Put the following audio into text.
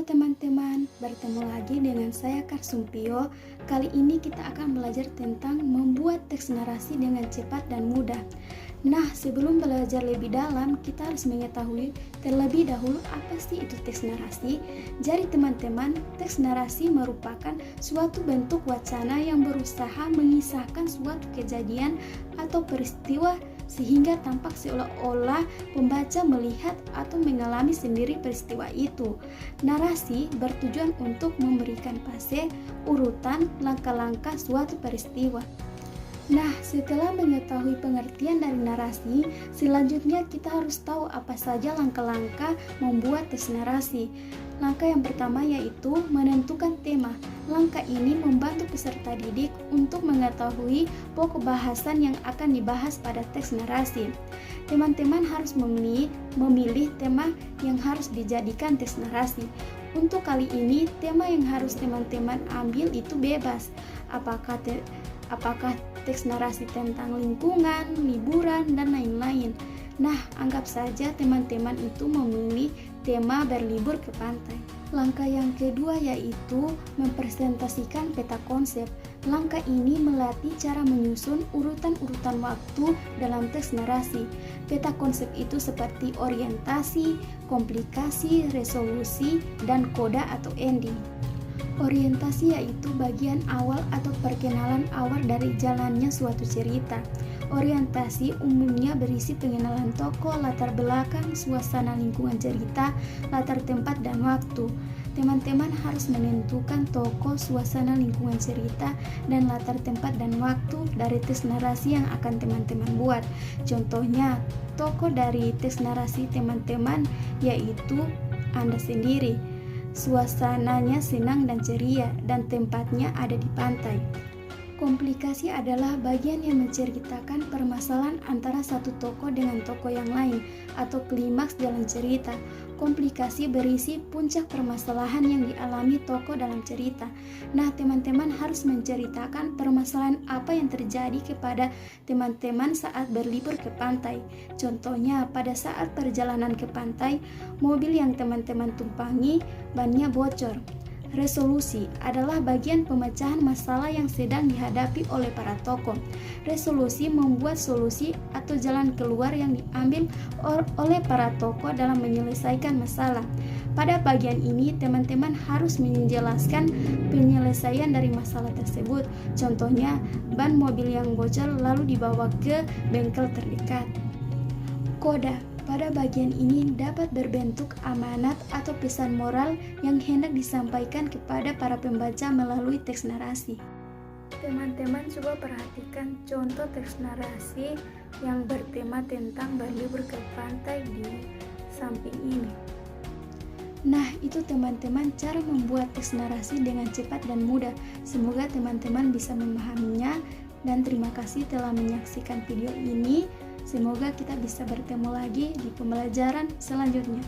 Halo teman-teman, bertemu lagi dengan saya Kak Sumpio. Kali ini kita akan belajar tentang membuat teks narasi dengan cepat dan mudah. Nah, sebelum belajar lebih dalam, kita harus mengetahui terlebih dahulu apa sih itu teks narasi. Jadi teman-teman, teks narasi merupakan suatu bentuk wacana yang berusaha mengisahkan suatu kejadian atau peristiwa sehingga tampak seolah-olah pembaca melihat atau mengalami sendiri peristiwa itu. Narasi bertujuan untuk memberikan fase, urutan, langkah-langkah suatu peristiwa. Nah, setelah mengetahui pengertian dari narasi, selanjutnya kita harus tahu apa saja langkah-langkah membuat teks narasi. Langkah yang pertama yaitu menentukan tema. Langkah ini membantu peserta didik untuk mengetahui pokok bahasan yang akan dibahas pada teks narasi. Teman-teman harus memilih tema yang harus dijadikan teks narasi. Untuk kali ini, tema yang harus teman-teman ambil itu bebas. Apakah teks narasi tentang lingkungan, liburan, dan lain-lain. Nah, anggap saja teman-teman itu memilih tema berlibur ke pantai. Langkah yang kedua yaitu mempresentasikan peta konsep. Langkah ini melatih cara menyusun urutan-urutan waktu dalam teks narasi. Peta konsep itu seperti orientasi, komplikasi, resolusi, dan koda atau ending. Orientasi yaitu bagian awal atau perkenalan awal dari jalannya suatu cerita. Orientasi umumnya berisi pengenalan tokoh, latar belakang, suasana lingkungan cerita, latar tempat, dan waktu. Teman-teman harus menentukan tokoh, suasana lingkungan cerita, dan latar tempat dan waktu dari teks narasi yang akan teman-teman buat. Contohnya, tokoh dari teks narasi teman-teman yaitu Anda sendiri. Suasananya senang dan ceria, dan tempatnya ada di pantai. Komplikasi adalah bagian yang menceritakan permasalahan antara satu tokoh dengan tokoh yang lain, atau klimaks dalam cerita. Komplikasi berisi puncak permasalahan yang dialami tokoh dalam cerita. Nah, teman-teman harus menceritakan permasalahan apa yang terjadi kepada teman-teman saat berlibur ke pantai. Contohnya, pada saat perjalanan ke pantai, mobil yang teman-teman tumpangi bannya bocor. Resolusi adalah bagian pemecahan masalah yang sedang dihadapi oleh para tokoh. Resolusi membuat solusi atau jalan keluar yang diambil oleh para tokoh dalam menyelesaikan masalah. Pada bagian ini, teman-teman harus menjelaskan penyelesaian dari masalah tersebut. Contohnya, ban mobil yang bocor lalu dibawa ke bengkel terdekat. Koda pada bagian ini dapat berbentuk amanat atau pesan moral yang hendak disampaikan kepada para pembaca melalui teks narasi. Teman-teman coba perhatikan contoh teks narasi yang bertema tentang berlibur ke pantai di samping ini. Nah, itu teman-teman cara membuat teks narasi dengan cepat dan mudah. Semoga teman-teman bisa memahaminya, dan terima kasih telah menyaksikan video ini. Semoga kita bisa bertemu lagi di pembelajaran selanjutnya.